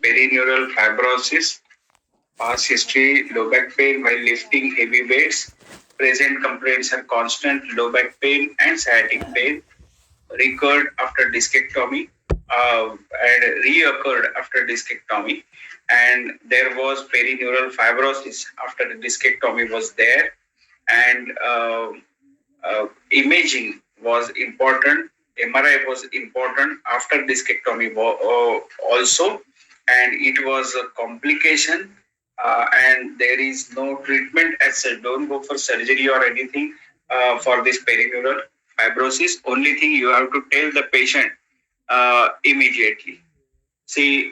Perineural fibrosis, past history, low back pain while lifting heavy weights, present complaints are constant low back pain and sciatic pain, recurred after discectomy and reoccurred after discectomy, and there was perineural fibrosis after the discectomy was there, and imaging was important. MRI was important after discectomy also, and it was a complication. And there is no treatment as such. Don't go for surgery or anything for this perineural fibrosis. Only thing you have to tell the patient immediately. See,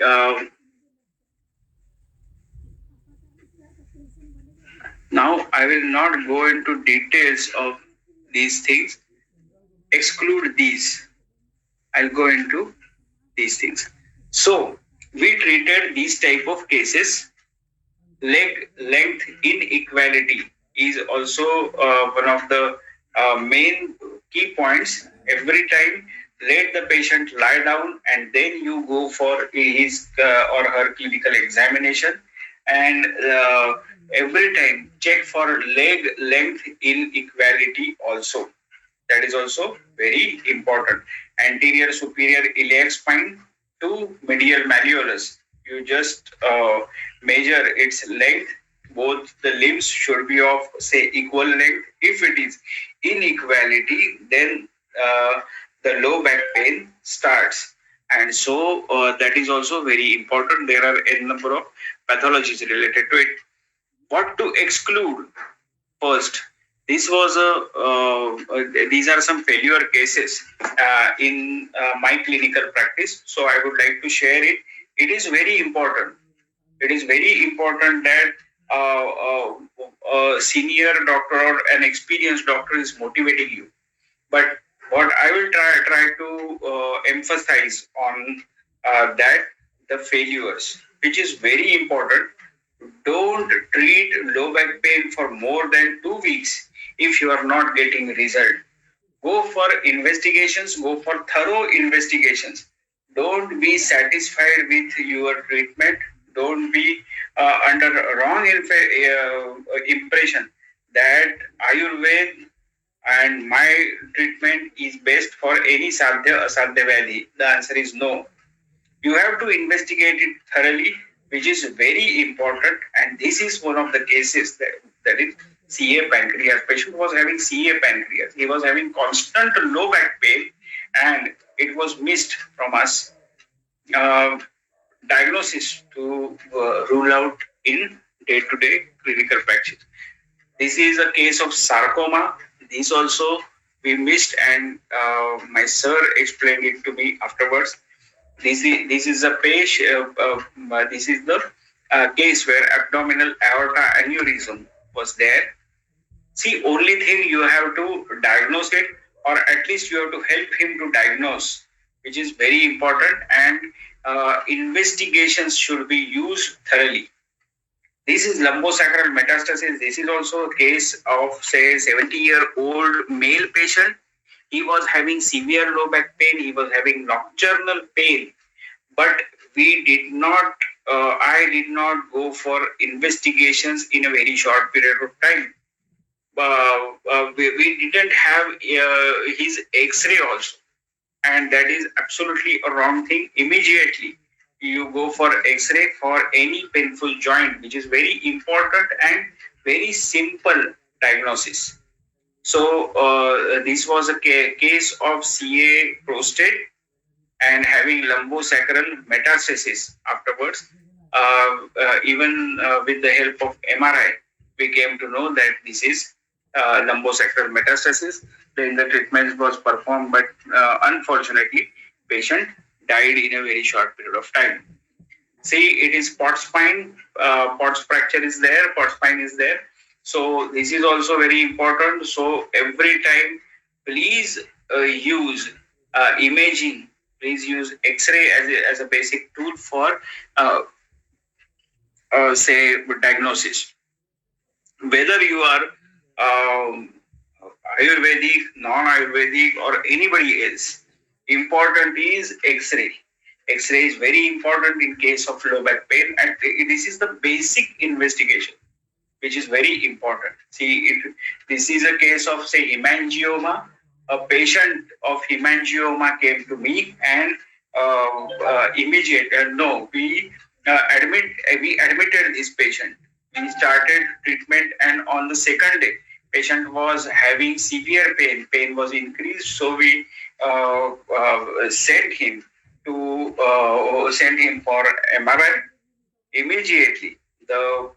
now I will not go into details of these things. Exclude these. I'll go into these things. So we treated these type of cases. Leg length inequality is also one of the main key points. Every time, let the patient lie down and then you go for his or her clinical examination, and every time check for leg length inequality also. That is also very important. Anterior superior iliac spine to medial malleolus. You just measure its length. Both the limbs should be of say equal length. If it is inequality, then the low back pain starts. And so that is also very important. There are a number of pathologies related to it. What to exclude? First, this was these are some failure cases in my clinical practice. So I would like to share it. It is very important. It is very important that a senior doctor or an experienced doctor is motivating you. But what I will try to emphasize on that the failures, which is very important. Don't treat low back pain for more than 2 weeks if you are not getting result. Go for investigations, go for thorough investigations. Don't be satisfied with your treatment. Don't be under wrong impression that Ayurveda and my treatment is best for any sadhya asadhya Vyadhi. The answer is no. You have to investigate it thoroughly, which is very important. And this is one of the cases that is CA pancreas. Patient was having CA pancreas. He was having constant low back pain, and it was missed from us. Diagnosis to rule out in day-to-day clinical practice. This is a case of sarcoma. This also we missed, and my sir explained it to me afterwards. This is a patient. This is the case where abdominal aorta aneurysm was there. See, only thing you have to diagnose it, or at least you have to help him to diagnose, which is very important. And investigations should be used thoroughly. This is lumbosacral metastasis. This is also a case of say 70-year-old male patient. He was having severe low back pain. He was having nocturnal pain, but we did not. I did not go for investigations in a very short period of time. We didn't have his X-ray also, and that is absolutely a wrong thing. Immediately, you go for X-ray for any painful joint, which is very important and very simple diagnosis. So this was a case of CA prostate and having lumbosacral metastasis afterwards. Even with the help of MRI, we came to know that this is lumbosacral metastasis. Then the treatment was performed, but unfortunately, patient died in a very short period of time. See, it is pot spine. Pot's fracture is there. Pot spine is there. So this is also very important. So every time, please use imaging. Please use X-ray as a basic tool for say diagnosis. Whether you are Ayurvedic, non-Ayurvedic, or anybody else, important is X-ray. X-ray is very important in case of low back pain, and this is the basic investigation which is very important. See, this is a case of, say, hemangioma. A patient of hemangioma came to me, and we admitted this patient. We started treatment, and on the second day, patient was having severe pain. Pain was increased, so we sent him for MRI. Immediately, the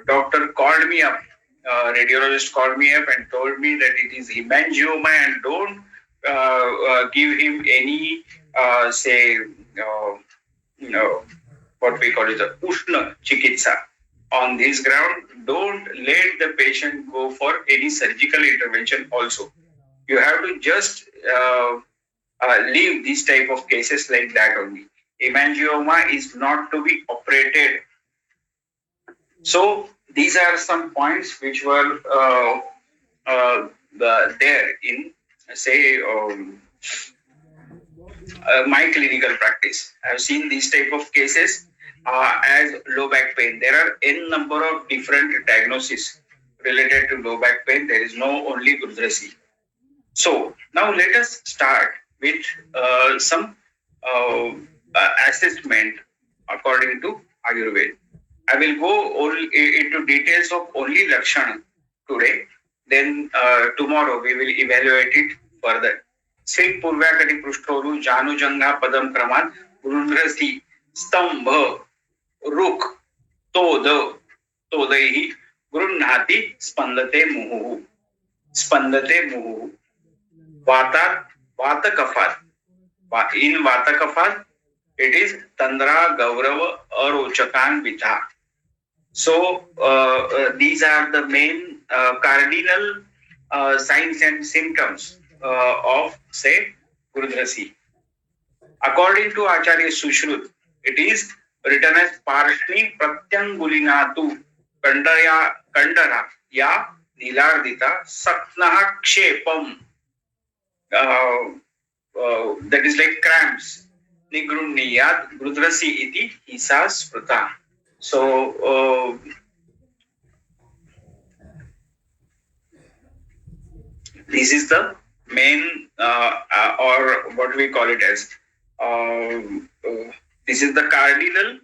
doctor called me up, radiologist called me up and told me that it is hemangioma, and don't give him any, say, what we call it, the Ushna Chikitsa. On this ground, don't let the patient go for any surgical intervention also. You have to just leave these type of cases like that only. Hemangioma is not to be operated. So these are some points which were there in, say, my clinical practice. I've seen these type of cases as low back pain. There are n number of different diagnoses related to low back pain. There is no only Gurudrasi. So now let us start with some assessment according to Ayurveda. I will go into details of only Lakshana today. Then tomorrow we will evaluate it further. Sing Purvakati Prushtoru Janu Janga Padam Kraman Grundrasi Stambha Ruk Tod Todaihi Grunnhati Spandate Muhu Spandate Muhu Vata Kafat. In Vata Kafat, it is Tandra Gaurava Arochakan Vitha. So these are the main cardinal signs and symptoms of, say, Gurudrasi. According to Acharya Sushrut, it is written as Parshni Pratyangulinatu Kandara Ya Nilardita Saknaha Kshepam. That is like cramps. Nigrunniyat Gurudrasi iti Hisa Sprita. So this is the main or what we call it as this is the cardinal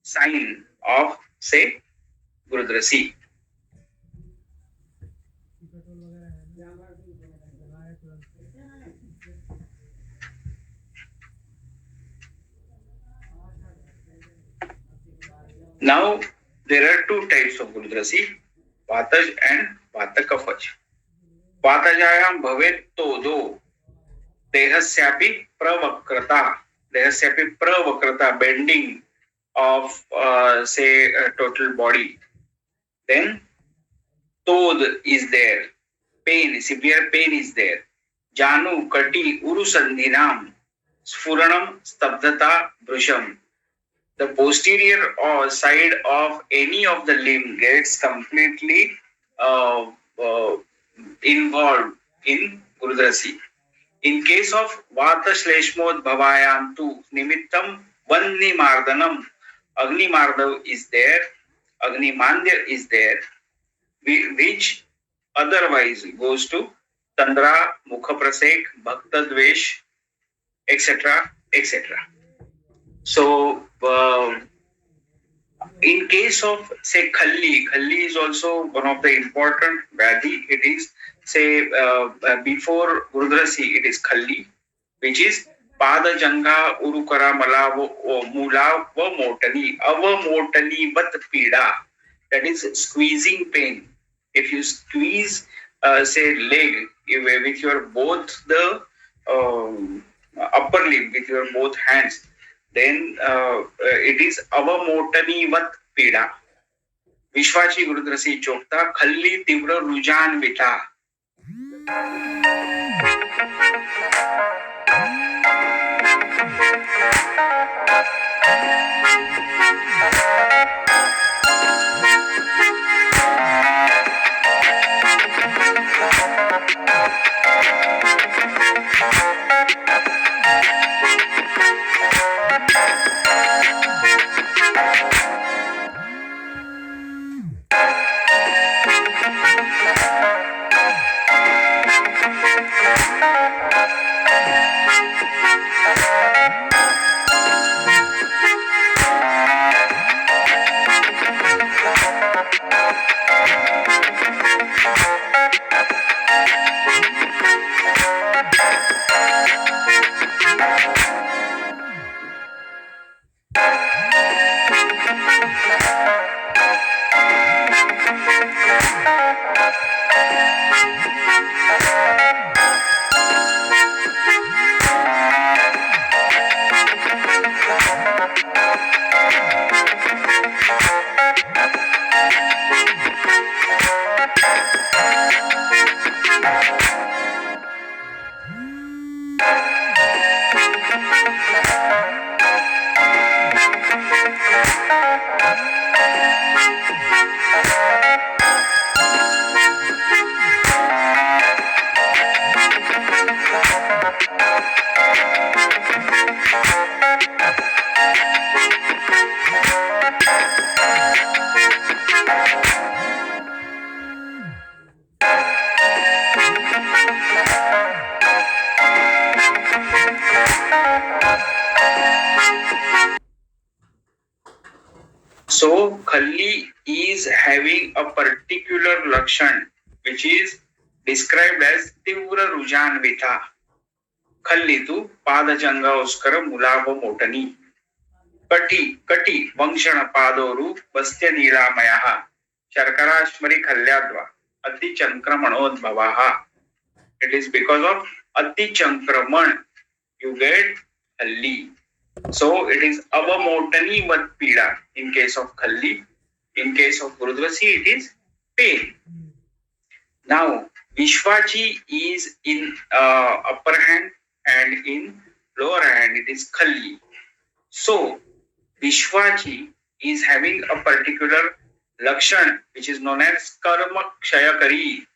sign of, say, Gurudrasi. Now there are two types of Gurudrasi, Vataj and Vatakafaj. Vatajayam bhavet todo dehasyapi pravakrata, bending of say total body. Then tod is there, pain, severe pain is there. Janu kati urusandhinam sphuranam stabdhata brusham. The posterior or side of any of the limb gets completely involved in Gurudrasi. In case of Vata Shleshmod Bhavayam tu Nimittam Vanni Mardanam, Agni Mardav is there, Agni Mandya is there, which otherwise goes to Tandra, Mukha Prasek, Bhakta Dvesh, etc. etc. So, in case of, say, Khalli is also one of the important Vyadhi. It is, say, before Gurudrasi, it is Khalli, which is Pada Janga Urukara Mula Motani, Avamotani Vat Pida. That is squeezing pain. If you squeeze, say, leg with your both the upper limb, with your both hands, then it is avamotani vat pida. Vishwachi Gurudrasi Chokta Khalli Tivra Rujan Vita. So Khalli is having a particular lakshan which is described as Tivra Rujanvita. खल्लीतू पादचंगास्कर मुलाभ मोटनी कटी कटी वंशण पादोरु बस्त्य नीलामय शर्कराश्मरी खल्याद्वा अतिचंक्रमणोद्भव. It is because of अतिचंक्रमण you get khalli. So it is avamotani vat pida in case of khalli. In case of Urudvasi it is pain. Now Vishwachi is in upper hand and in lower hand it is khalli. So Vishwachi is having a particular lakshan which is known as karma kshayakari.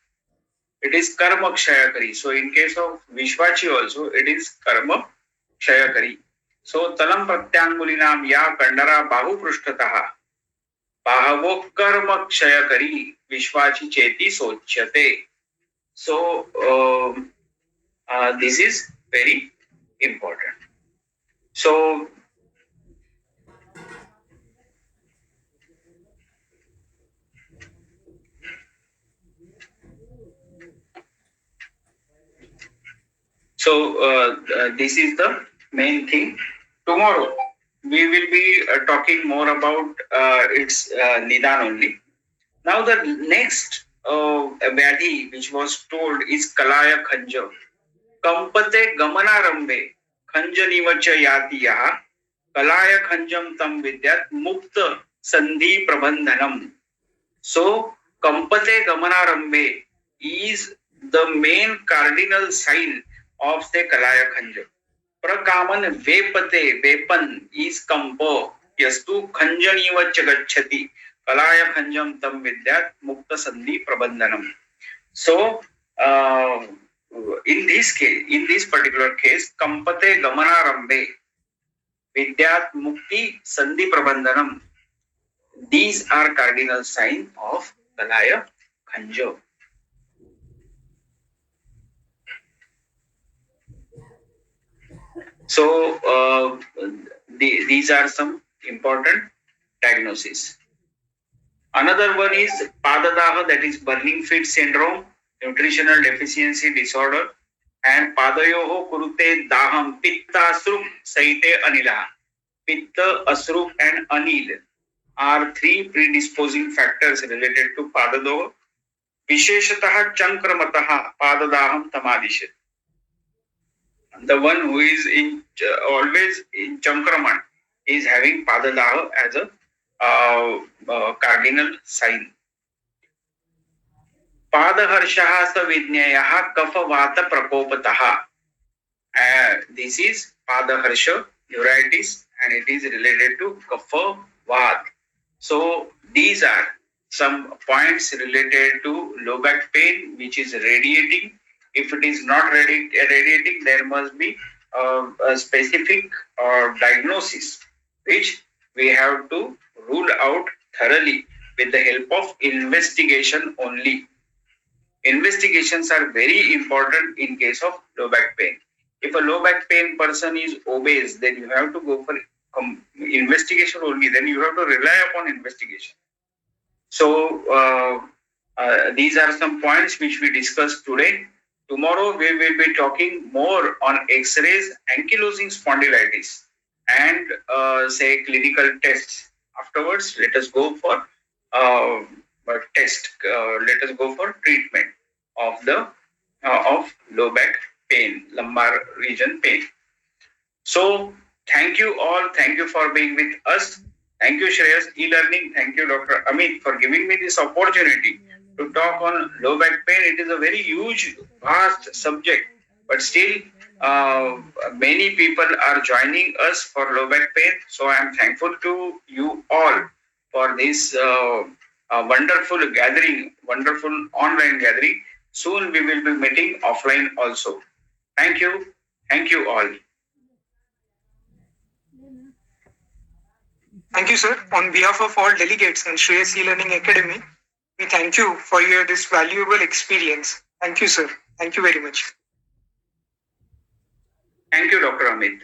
It is karma kshayakari. So in case of Vishwachi also it is karma kshayakari. So talam pratyangulinam ya kandara bahu prushtatah bahavo karma kshayakari Vishwachi cheti socyate. So this is very important. So this is the main thing. Tomorrow we will be talking more about its nidan only. Now the next vyadhi which was told is kalaya khanja. Kampate gamanarambe khanjanivacha yatiyah kalaya khanjam tam vidyat mukta sandhi prabandhanam. So kampate gamanarambe is the main cardinal sign of the kalaya khanja. Prakaman vepate vepan is kampo yastu khanjanivacha gacchati kalaya khanjam tam vidyat mukta sandhi prabandhanam. So in this particular case kampate gamanarambe vidyat mukti sandhi prabandhanam, these are cardinal sign of kalaya khanja. So these are some important diagnoses. Another one is padadaha, that is burning feet syndrome, nutritional deficiency disorder, and padayoho kurute daham pitta asrup saite anila. Pitta, asrup and anil are three predisposing factors related to padadoha. Visheshatah chankramataha padadaham tamadishat. The one who is in always in chankraman is having padadaha as a cardinal sign. Padaharshaha savidnyayaha kaphavata prakopataha. This is padaharsha neuritis and it is related to kaphavat. So these are some points related to low back pain which is radiating. If it is not radiating, there must be a specific diagnosis which we have to rule out thoroughly with the help of investigation only. Investigations are very important in case of low back pain. If a low back pain person is obese, then you have to go for investigation only. Then you have to rely upon investigation. So these are some points which we discussed today. Tomorrow we will be talking more on X-rays, ankylosing spondylitis, and say clinical tests. Afterwards, let us go for test. Let us go for treatment of the of low back pain, lumbar region pain. So thank you all. Thank you for being with us. Thank you, Shreyas e-learning. Thank you, Dr. Amit, for giving me this opportunity to talk on low back pain. It is a very huge, vast subject, but still many people are joining us for low back pain. So I am thankful to you all for this wonderful gathering, wonderful online gathering. Soon we will be meeting offline also. Thank you. Thank you all. Thank you, sir. On behalf of all delegates and Shreyas E-Learning Academy, we thank you for your this valuable experience. Thank you, sir. Thank you very much. Thank you, Dr. Amit.